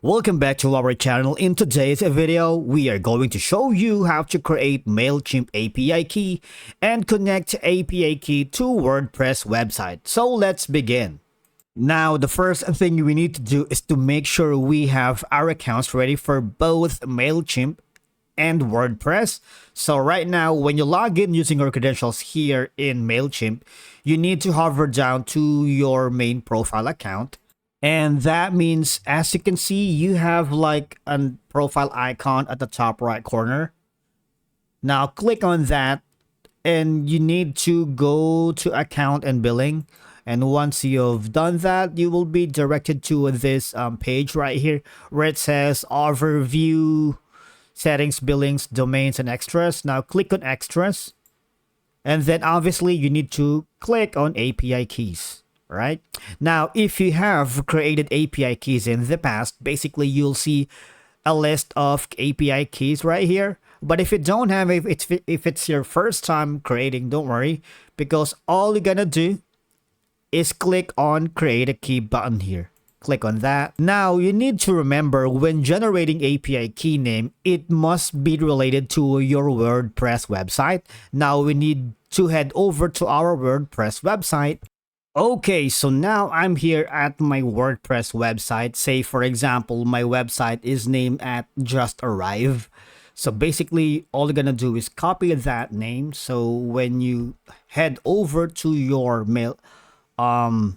Welcome back to our channel. In today's video, we are going to show you how to create Mailchimp API key and connect API key to WordPress website. So let's begin. Now, the first thing we need to do is to make sure we have our accounts ready for both Mailchimp and WordPress. So right now, when you log in using your credentials here in Mailchimp, you need to hover down to your main profile account. And that means, as you can see, you have like a profile icon at the top right corner. Now click on that and you need to go to account and billing. And once you've done that, you will be directed to this page right here where it says overview, settings, billings, domains, and extras. Now click on extras. And then obviously you need to click on API keys. Right now, if you have created API keys in the past, basically you'll see a list of API keys right here. But if you don't have, if it's your first time creating, don't worry, because all you're gonna do is click on create a key button here. Click on that. Now you need to remember, when generating API key name, it must be related to your WordPress website. Now we need to head over to our WordPress website. Okay, so now I'm here at my WordPress website. Say, for example, my website is named at Just Arrive. So basically, all you're gonna do is copy that name. So when you head over to your Mailchimp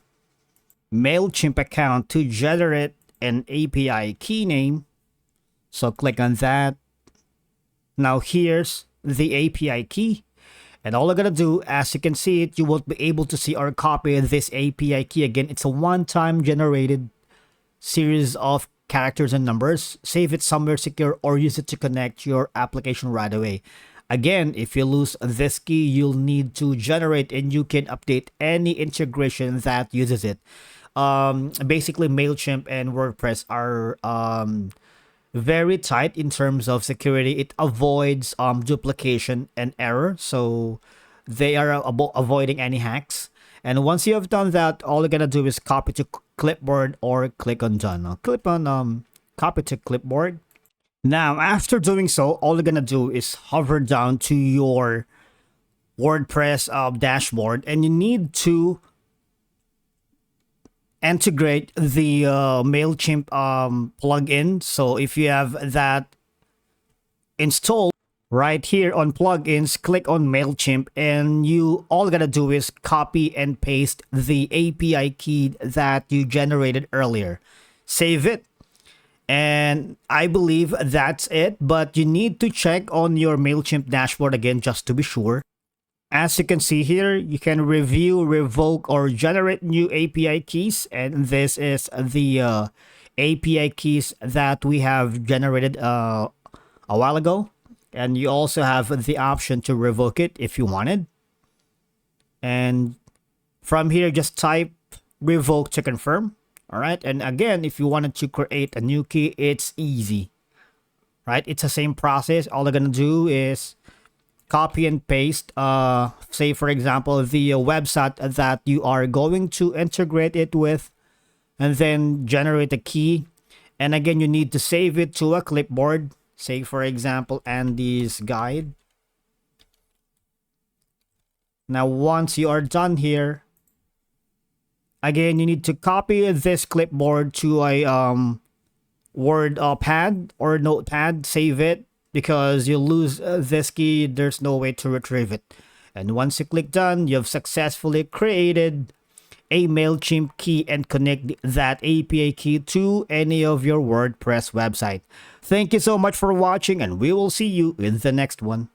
account to generate an API key name, so click on that. Now here's the API key. And all I'm gonna do, as you can see it, you won't be able to see or copy this API key again. It's a one-time generated series of characters and numbers. Save it somewhere secure or use it to connect your application right away. Again, if you lose this key, you'll need to generate and you can update any integration that uses it. Basically, Mailchimp and WordPress are very tight in terms of security. It avoids duplication and error, so they are avoiding any hacks. And once you have done that, all you're gonna do is copy to clipboard or click on done. Now click on copy to clipboard. Now after doing so, all you're gonna do is hover down to your WordPress dashboard, and you need to integrate the Mailchimp plugin. So if you have that installed, right here on plugins, click on Mailchimp, and you all gotta do is copy and paste the API key that you generated earlier. Save it, and I believe that's it. But you need to check on your Mailchimp dashboard again just to be sure. As you can see here, you can review, revoke, or generate new API keys. And this is the API keys that we have generated a while ago. And you also have the option to revoke it if you wanted. And from here, just type revoke to confirm. All right. And again, if you wanted to create a new key, it's easy. Right? It's the same process. All they're going to do is copy and paste, say for example, the website that you are going to integrate it with, and then generate a key. And again, you need to save it to a clipboard, say for example, Andy's guide. Now once you are done here, again, you need to copy this clipboard to a Word pad or notepad, save it, because you lose this key, there's no way to retrieve it. And once you click done, you've successfully created a Mailchimp key and connect that API key to any of your WordPress website. Thank you so much for watching, and we will see you in the next one.